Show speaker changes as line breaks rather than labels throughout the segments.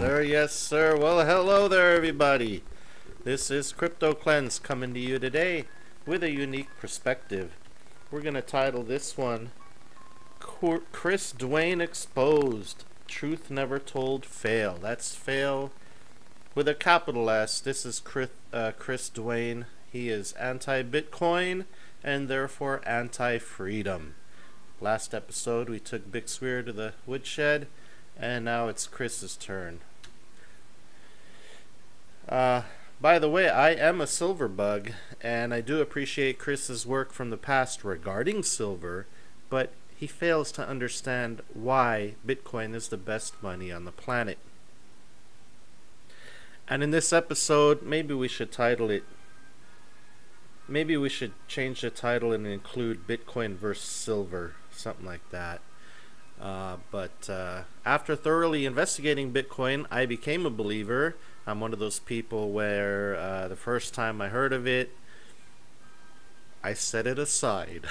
sir. Yes, sir. Well, hello there, everybody. This is Crypto Cleanse coming to you today with a unique perspective. We're going to title this one Chris Duane Exposed. Truth Never Told Fail. That's fail with a capital S. This is Chris Duane. He is anti-Bitcoin and therefore anti-freedom. Last episode we took Big Swear to the woodshed, and now it's Chris's turn. By the way, I am a silver bug, and I do appreciate Chris's work from the past regarding silver, but he fails to understand why Bitcoin is the best money on the planet. And in this episode, maybe we should change the title and include Bitcoin versus silver, something like that. But after thoroughly investigating Bitcoin, I became a believer. I'm one of those people where the first time I heard of it, I set it aside.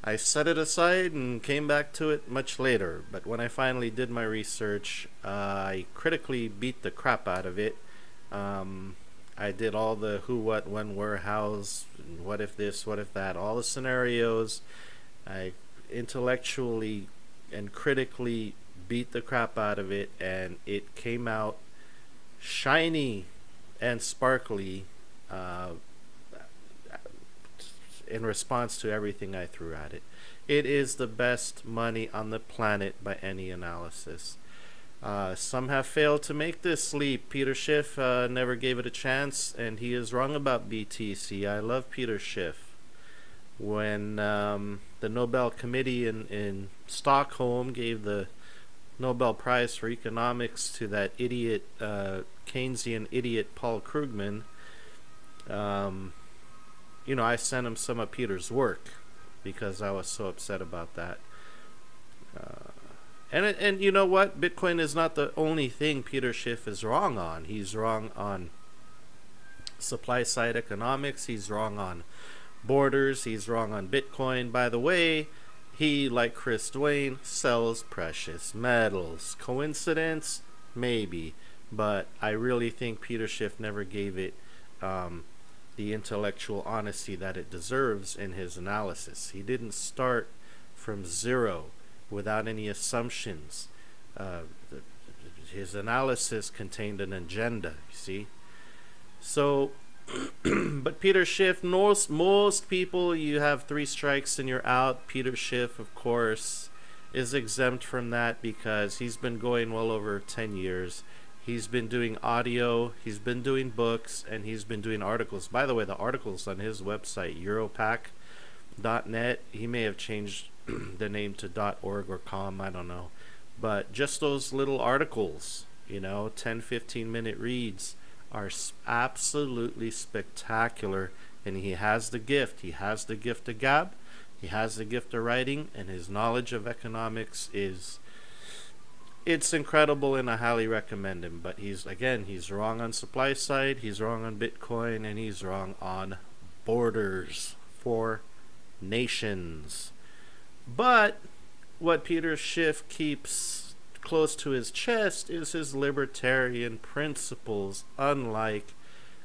I set it aside and came back to it much later. But when I finally did my research, I critically beat the crap out of it. I did all the who, what, when, where, hows, what if this, what if that, all the scenarios. I intellectually and critically beat the crap out of it, and it came out shiny and sparkly in response to everything I threw at it. It is the best money on the planet by any analysis. Some have failed to make this leap. Peter Schiff never gave it a chance, and he is wrong about BTC. I love Peter Schiff. When the Nobel Committee in Stockholm gave the Nobel Prize for Economics to that idiot, Keynesian idiot Paul Krugman, I sent him some of Peter's work because I was so upset about that. And you know what? Bitcoin is not the only thing Peter Schiff is wrong on. He's wrong on supply side economics. He's wrong on borders. He's wrong on Bitcoin. By the way, he, like Chris Duane, sells precious metals. Coincidence? Maybe. But I really think Peter Schiff never gave it the intellectual honesty that it deserves in his analysis. He didn't start from zero without any assumptions. His analysis contained an agenda, you see. So, but Peter Schiff, most people, you have 3 strikes and you're out. Peter Schiff, of course, is exempt from that because he's been going well over 10 years. He's been doing audio, he's been doing books, and he's been doing articles. By the way, the articles on his website, europac.net, he may have changed the name to .org or .com, I don't know. But just those little articles, 10-15 minute reads are absolutely spectacular. And he has the gift. He has the gift of gab. He has the gift of writing, and his knowledge of economics it's incredible, and I highly recommend him. But he's wrong on supply side, he's wrong on Bitcoin, and he's wrong on borders for nations. But what Peter Schiff keeps close to his chest is his libertarian principles, unlike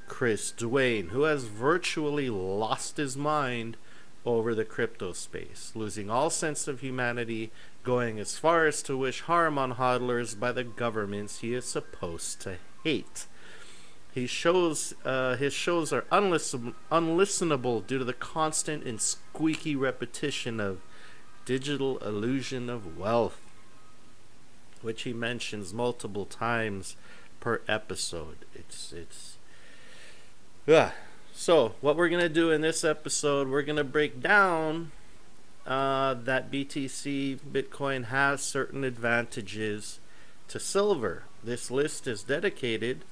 Chris Duane, who has virtually lost his mind over the crypto space, losing all sense of humanity, going as far as to wish harm on hodlers by the governments he is supposed to hate. His shows are unlistenable due to the constant and squeaky repetition of digital illusion of wealth, which he mentions multiple times per episode. So what we're gonna do in this episode, we're gonna break down that BTC Bitcoin has certain advantages to silver. This list is dedicated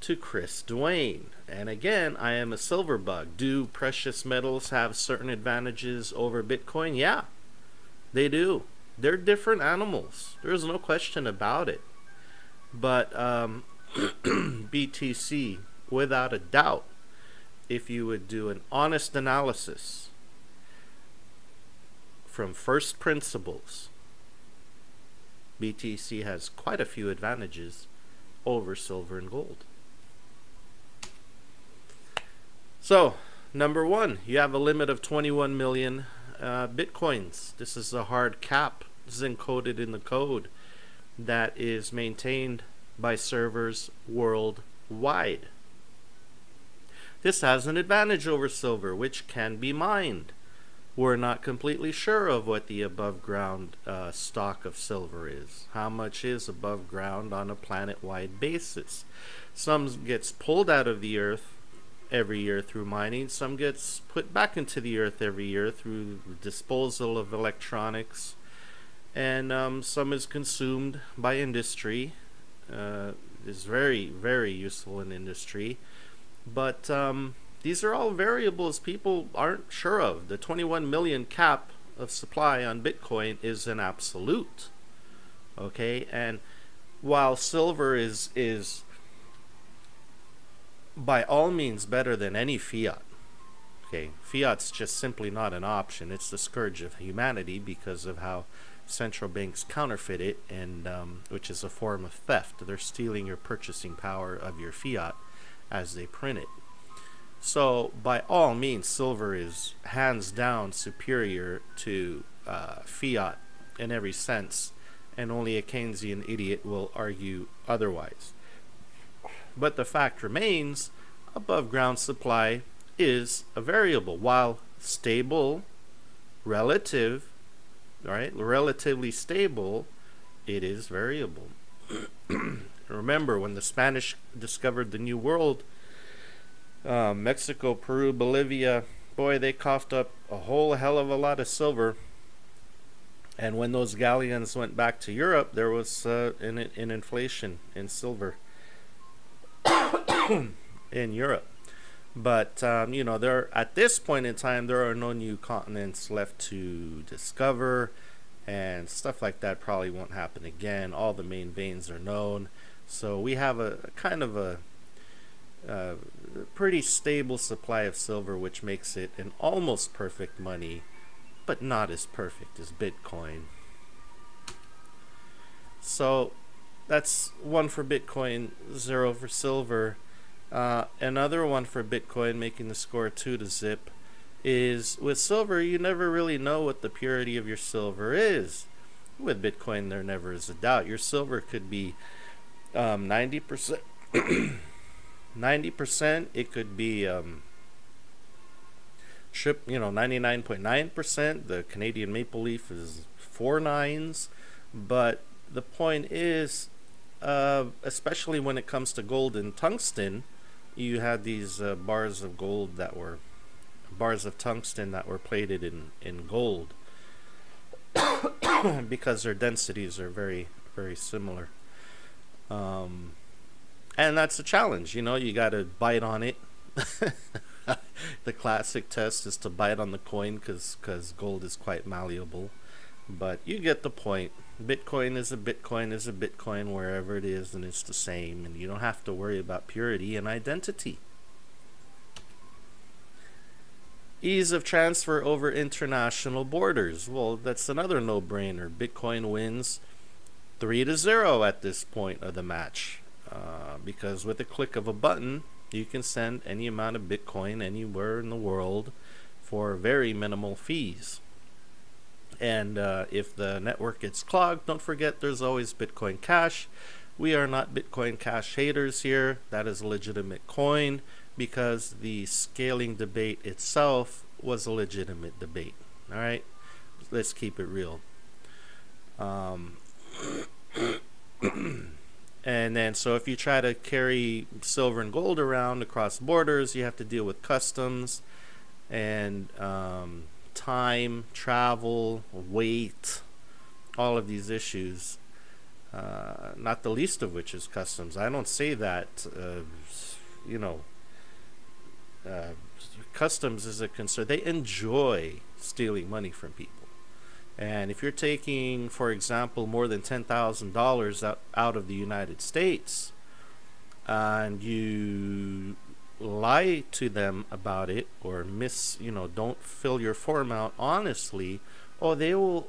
to Chris Duane. And again, I am a silver bug. Do precious metals have certain advantages over Bitcoin? Yeah, they do. They're different animals. There's no question about it. But BTC, without a doubt, if you would do an honest analysis from first principles, BTC has quite a few advantages over silver and gold. So, number one, you have a limit of 21 million bitcoins. This is a hard cap. This is encoded in the code that is maintained by servers worldwide. This has an advantage over silver, which can be mined. We're not completely sure of what the above ground stock of silver is. How much is above ground on a planet-wide basis? Some gets pulled out of the earth every year through mining. Some gets put back into the earth every year through disposal of electronics. And some is consumed by industry. Is very, very useful in industry. But these are all variables people aren't sure of. The 21 million cap of supply on Bitcoin is an absolute. Okay, and while silver is by all means better than any fiat. Okay, fiat's just simply not an option. It's the scourge of humanity because of how central banks counterfeit it, and which is a form of theft. They're stealing your purchasing power of your fiat as they print it. So by all means, silver is hands down superior to fiat in every sense, and only a Keynesian idiot will argue otherwise. But the fact remains, above ground supply is a variable. While stable, relatively stable, it is variable. Remember, when the Spanish discovered the New World, Mexico, Peru, Bolivia, boy, they coughed up a whole hell of a lot of silver. And when those galleons went back to Europe, there was an inflation in silver in Europe. But you know, at this point in time, there are no new continents left to discover, and stuff like that probably won't happen again. All the main veins are known, so we have a kind of a pretty stable supply of silver, which makes it an almost perfect money, but not as perfect as Bitcoin. So that's 1 for Bitcoin, 0 for silver. Another one for Bitcoin, making the score 2 to zip, is with silver, you never really know what the purity of your silver is. With Bitcoin, there never is a doubt. Your silver could be 90%. 90%. It could be 99.9%. The Canadian maple leaf is 4 nines. But the point is, especially when it comes to gold and tungsten, you had these bars of gold that were bars of tungsten that were plated in gold because their densities are very, very similar. And that's a challenge, you know, you got to bite on it. The classic test is to bite on the coin because gold is quite malleable. But you get the point. Bitcoin is a Bitcoin is a Bitcoin wherever it is, and it's the same, and you don't have to worry about purity and identity. Ease of transfer over international borders. Well, that's another no-brainer. Bitcoin wins 3 to 0 at this point of the match, because with a click of a button, you can send any amount of Bitcoin anywhere in the world for very minimal fees. And if the network gets clogged, don't forget there's always Bitcoin Cash. We are not Bitcoin Cash haters here. That is a legitimate coin because the scaling debate itself was a legitimate debate. All right, let's keep it real. And then so if you try to carry silver and gold around across borders, you have to deal with customs and time, travel, weight, all of these issues, not the least of which is customs. I don't say that, customs is a concern. They enjoy stealing money from people. And if you're taking, for example, more than $10,000 out of the United States, and you lie to them about it, or don't fill your form out honestly, they will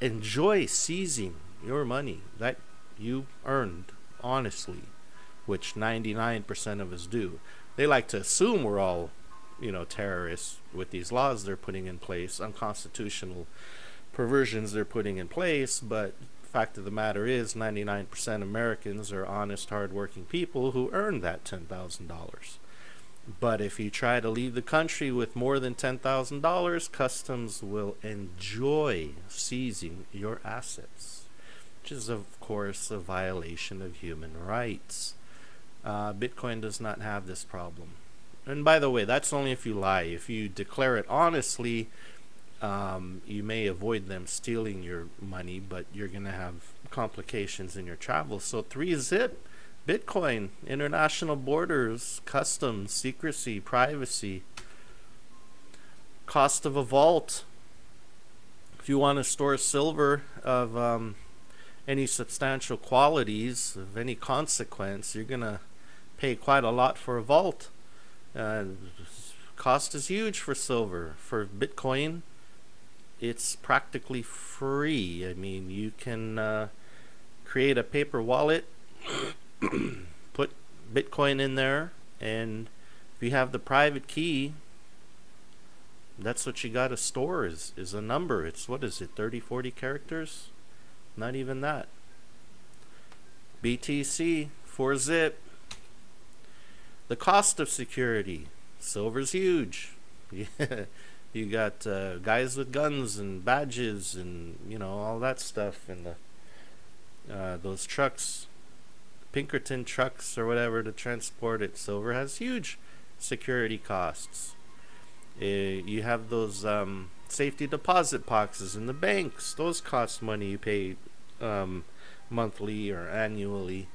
enjoy seizing your money that you earned honestly, which 99% of us do. They like to assume we're all, terrorists with these laws they're putting in place, unconstitutional perversions they're putting in place, but fact of the matter is 99% Americans are honest, hardworking people who earn that $10,000. But if you try to leave the country with more than $10,000, customs will enjoy seizing your assets, which is, of course, a violation of human rights. Bitcoin does not have this problem. And by the way, that's only if you lie. If you declare it honestly, you may avoid them stealing your money, but you're going to have complications in your travel. So 3-zip, Bitcoin, international borders, customs, secrecy, privacy, cost of a vault. If you want to store silver of any substantial qualities, of any consequence, you're going to pay quite a lot for a vault. Cost is huge for silver. For Bitcoin, it's practically free. I mean, you can create a paper wallet, put Bitcoin in there, and if you have the private key, that's what you got to store is a number. It's, what is it, 30, 40 characters? Not even that. BTC, 4-zip. The cost of security. Silver's huge. You got guys with guns and badges and, all that stuff. And those trucks, Pinkerton trucks or whatever to transport it. Silver has huge security costs. You have those safety deposit boxes in the banks. Those cost money. You pay monthly or annually.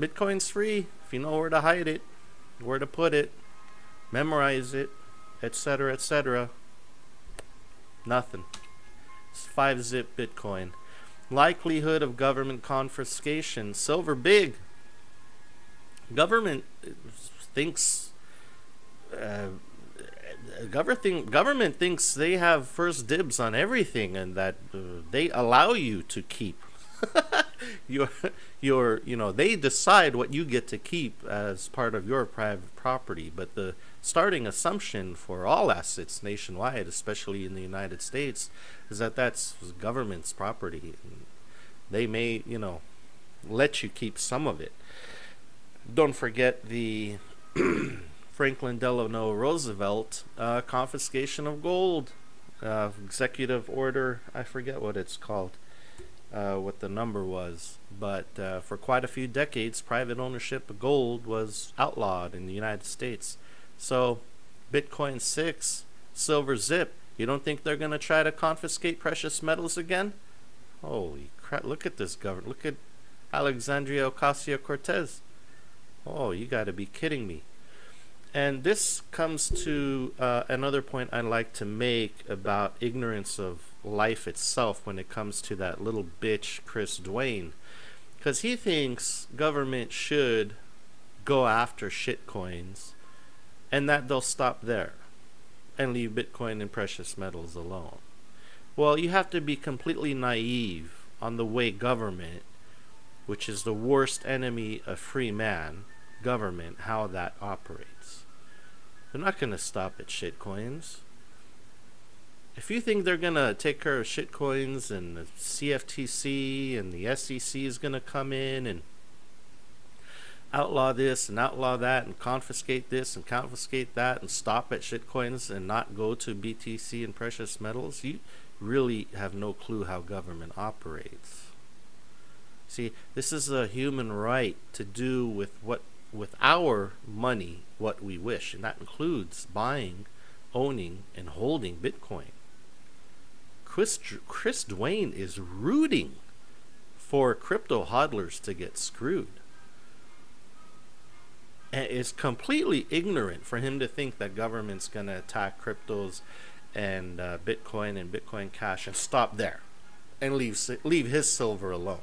Bitcoin's free if you know where to hide it, where to put it, memorize it, etc., etc. Nothing. It's 5-zip Bitcoin. Likelihood of government confiscation. Silver big. Government thinks government thinks they have first dibs on everything, and that they allow you to keep they decide what you get to keep as part of your private property. But the starting assumption for all assets nationwide, especially in the United States, is that that's government's property. And they may, let you keep some of it. Don't forget the Franklin Delano Roosevelt confiscation of gold, executive order. I forget what it's called. What the number was, but for quite a few decades, private ownership of gold was outlawed in the United States. So, Bitcoin 6, silver zip. You don't think they're going to try to confiscate precious metals again? Holy crap! Look at this government. Look at Alexandria Ocasio-Cortez. Oh, you got to be kidding me! And this comes to another point I'd like to make about ignorance of life itself when it comes to that little bitch Duane, because he thinks government should go after shitcoins and that they'll stop there and leave Bitcoin and precious metals alone. Well, you have to be completely naive on the way government, which is the worst enemy of free man, government, how that operates. They're not going to stop at shitcoins. If you think they're going to take care of shitcoins and the CFTC and the SEC is going to come in and outlaw this and outlaw that and confiscate this and confiscate that and stop at shitcoins and not go to BTC and precious metals, you really have no clue how government operates. See, this is a human right to do with our money what we wish, and that includes buying, owning, and holding Bitcoin. Chris Duane is rooting for crypto hodlers to get screwed. And it's completely ignorant for him to think that government's going to attack cryptos and Bitcoin Cash and stop there and leave his silver alone.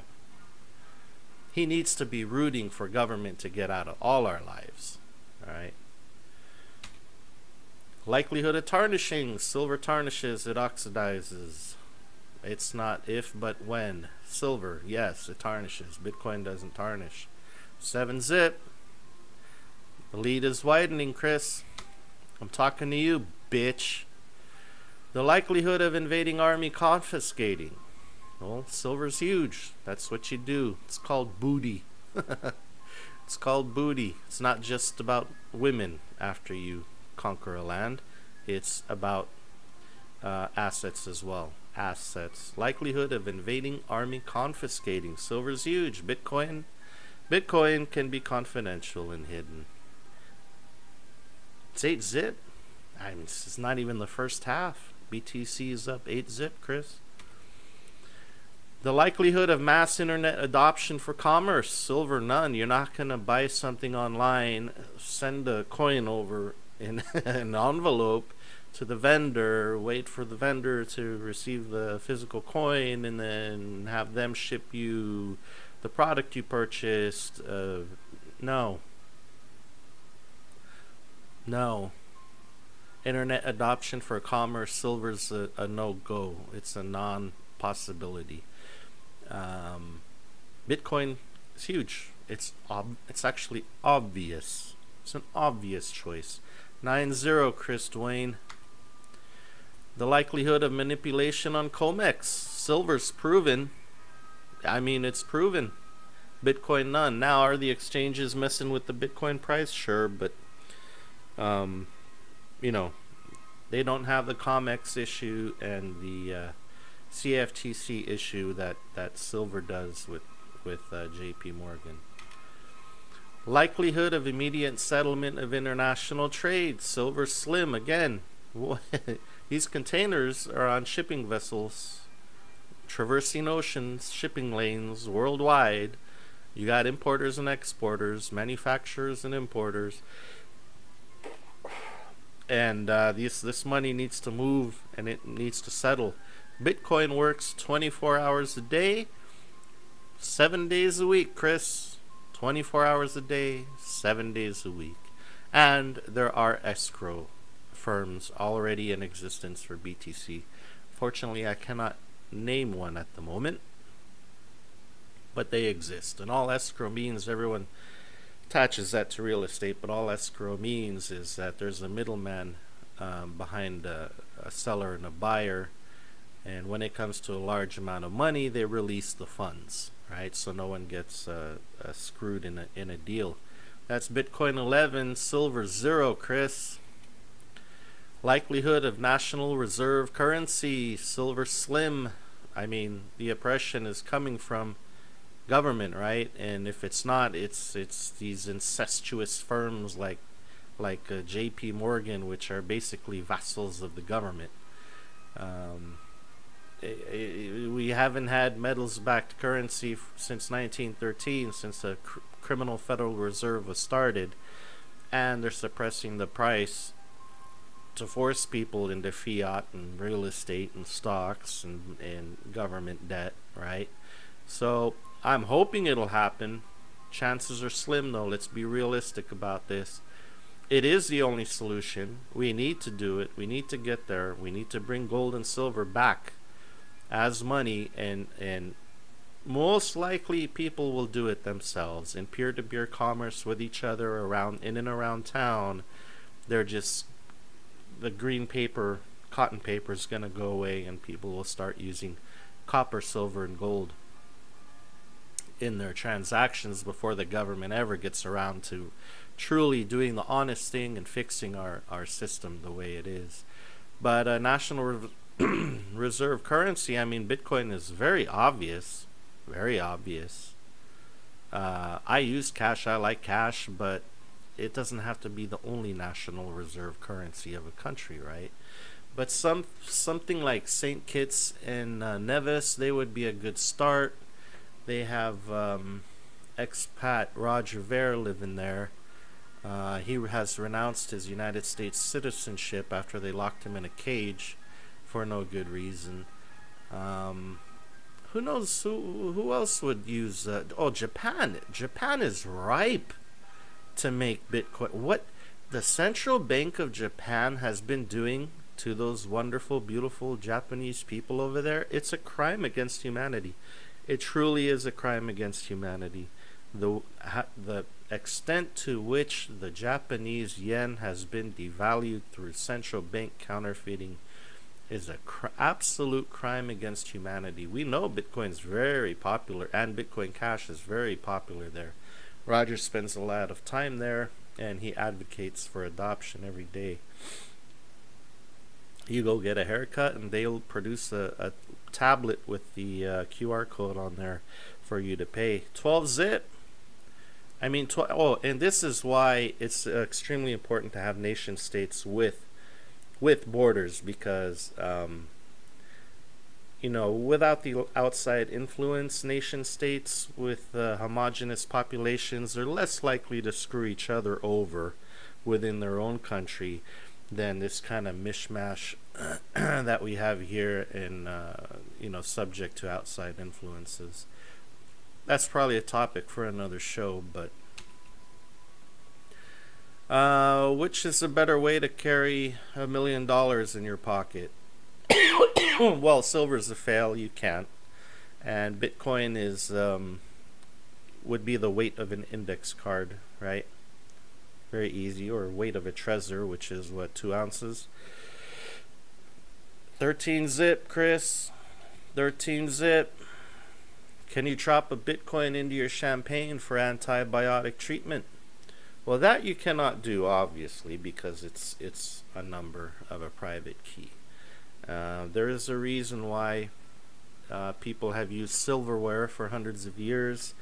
He needs to be rooting for government to get out of all our lives. All right. Likelihood of tarnishing. Silver tarnishes, it oxidizes. It's not if, but when. Silver, yes, it tarnishes. Bitcoin doesn't tarnish. 7-zip. The lead is widening, Chris. I'm talking to you, bitch. The likelihood of invading army confiscating. Well, silver's huge. That's what you do. It's called booty. It's called booty. It's not just about women after you conquer a land. It's about assets as well. Assets. Likelihood of invading army confiscating. Silver's huge. Bitcoin can be confidential and hidden. It's 8-zip. I mean, it's not even the first half. BTC is up 8-zip, Chris. The likelihood of mass internet adoption for commerce. Silver, none. You're not going to buy something online, send a coin over in an envelope to the vendor, wait for the vendor to receive the physical coin, and then have them ship you the product you purchased. No. No. Internet adoption for commerce. Silver's a no-go. It's a non-possibility. Bitcoin is huge. It's actually obvious. It's an obvious choice. 9-0, Chris Duane. The likelihood of manipulation on COMEX. Silver's proven. I mean, it's proven. Bitcoin, none. Now, are the exchanges messing with the Bitcoin price? Sure, but you know, they don't have the COMEX issue and the CFTC issue that silver does with JP Morgan. Likelihood of immediate settlement of international trade. Silver slim again. These containers are on shipping vessels traversing oceans, shipping lanes worldwide. You got importers and exporters, manufacturers and importers, and this money needs to move and it needs to settle. Bitcoin works 24 hours a day, 7 days a week, Chris. 24 hours a day, 7 days a week. And there are escrow firms already in existence for BTC. Fortunately, I cannot name one at the moment, but they exist. And all escrow means, everyone attaches that to real estate, but all escrow means is that there's a middleman behind a seller and a buyer, and when it comes to a large amount of money, they release the funds, right? So no one gets screwed in a deal. That's Bitcoin 11, silver 0, Chris. Likelihood of national reserve currency. Silver slim. I mean, the oppression is coming from government, right? And if it's not, it's these incestuous firms like JP Morgan, which are basically vassals of the government. We haven't had metals-backed currency since 1913, since the criminal Federal Reserve was started, and they're suppressing the price to force people into fiat and real estate and stocks and government debt, right? So I'm hoping it'll happen. Chances are slim, though. Let's be realistic about this. It is the only solution. We need to do it. We need to get there. We need to bring gold and silver back as money, and most likely people will do it themselves in peer-to-peer commerce with each other in and around town. They're just, the green paper, cotton paper is going to go away, and people will start using copper, silver, and gold in their transactions before the government ever gets around to truly doing the honest thing and fixing our system the way it is. But national reserve currency, I mean, Bitcoin is very obvious. Very obvious. I use cash. I like cash, but it doesn't have to be the only national reserve currency of a country, right? But something like St. Kitts and Nevis, they would be a good start. They have expat Roger Ver living there. He has renounced his United States citizenship after they locked him in a cage for no good reason. Who knows who else would use Japan. Japan is ripe to make Bitcoin. What the Central Bank of Japan has been doing to those wonderful, beautiful Japanese people over there, it's a crime against humanity. It truly is a crime against humanity. The extent to which the Japanese yen has been devalued through central bank counterfeiting is a absolute crime against humanity. We know Bitcoin's very popular, and Bitcoin Cash is very popular there. Roger spends a lot of time there, and he advocates for adoption every day. You go get a haircut, and they'll produce a tablet with the QR code on there for you to pay. 12 zip. I mean, and this is why it's extremely important to have nation states with borders, because without the outside influence, nation states with homogenous populations are less likely to screw each other over within their own country than this kind of mishmash that we have here in subject to outside influences. That's probably a topic for another show, but which is a better way to carry $1 million in your pocket? Well, silver's a fail. You can't. And Bitcoin is would be the weight of an index card, right? Very easy. Or weight of a Trezor, which is what, 2 ounces. 13 zip, Chris. 13 zip. Can you drop a Bitcoin into your champagne for antibiotic treatment? Well, that you cannot do, obviously, because it's a number of a private key. There is a reason why people have used silverware for hundreds of years,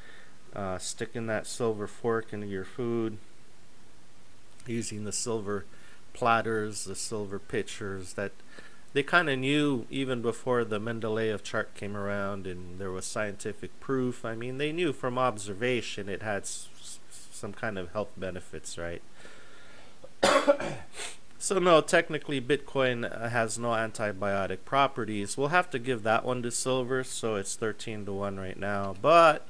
sticking that silver fork into your food, using the silver platters, the silver pitchers, that they kind of knew even before the Mendeleev chart came around and there was scientific proof. I mean, they knew from observation it had some kind of health benefits, right? So no, technically Bitcoin has no antibiotic properties. We'll have to give that one to silver, so it's 13-1 right now. But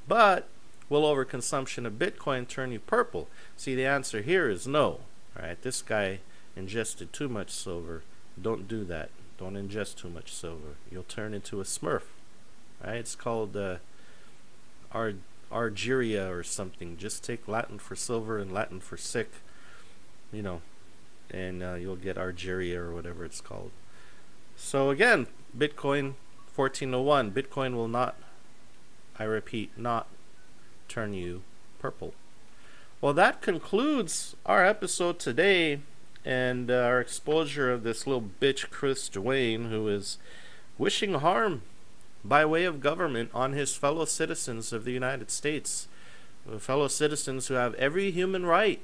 will overconsumption of Bitcoin turn you purple? See, the answer here is no. Right? This guy ingested too much silver. Don't do that. Don't ingest too much silver. You'll turn into a Smurf. Right? It's called Argyria or something. Just take Latin for silver and Latin for sick, and you'll get Argyria or whatever it's called. So again, Bitcoin 14-1. Bitcoin will not, I repeat, not turn you purple. Well, that concludes our episode today, and our exposure of this little bitch Chris Duane, who is wishing harm by way of government on his fellow citizens of the United States, fellow citizens who have every human right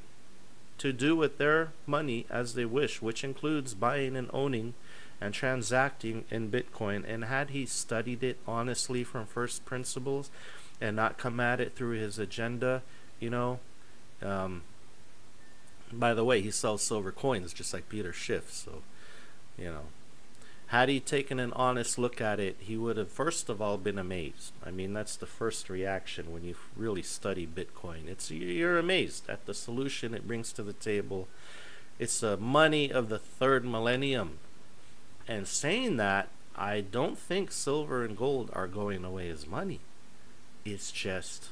to do with their money as they wish, which includes buying and owning and transacting in Bitcoin. And had he studied it honestly from first principles and not come at it through his agenda, by the way, he sells silver coins just like Peter Schiff, so had he taken an honest look at it, he would have first of all been amazed. I mean, that's the first reaction when you really study Bitcoin. You're amazed at the solution it brings to the table. It's the money of the third millennium. And saying that, I don't think silver and gold are going away as money. It's just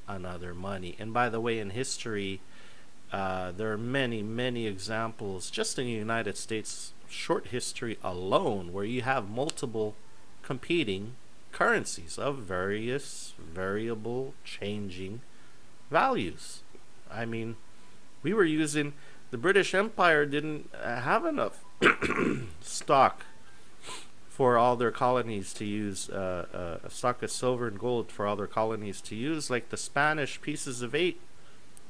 another money. And by the way, in history, there are many, many examples just in the United States short history alone where you have multiple competing currencies of various variable changing values. I mean, we were using, the British Empire didn't have enough stock for all their colonies to use, a stock of silver and gold for all their colonies to use. Like the Spanish pieces of 8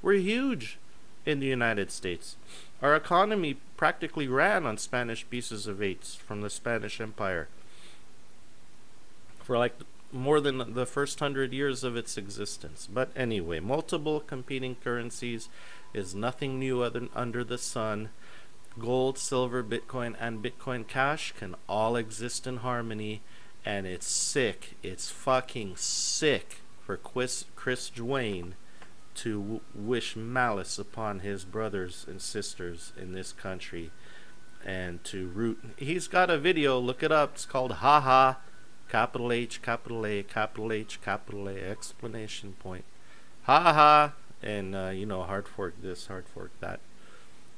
were huge in the United States. Our economy practically ran on Spanish pieces of 8s from the Spanish Empire for like more than the first 100 years of its existence. But anyway, multiple competing currencies is nothing new under the sun. Gold, silver, Bitcoin, and Bitcoin Cash can all exist in harmony, and it's sick. It's fucking sick for Chris Duane to wish malice upon his brothers and sisters in this country. and to root. He's got a video, look it up. It's called Haha, capital H, capital A, capital H, capital A, explanation point. Haha, and hard fork this, hard fork that.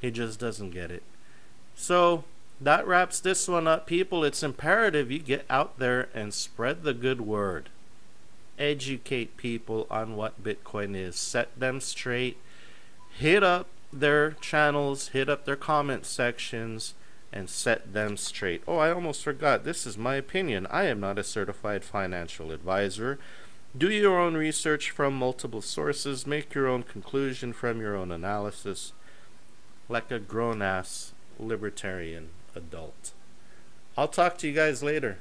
He just doesn't get it. So that wraps this one up, people. It's imperative you get out there and spread the good word. Educate people on what Bitcoin is. Set them straight. Hit up their channels, hit up their comment sections, and set them straight. Oh, I almost forgot. This is my opinion. I am not a certified financial advisor. Do your own research from multiple sources. Make your own conclusion from your own analysis, like a grown-ass libertarian adult. I'll talk to you guys later.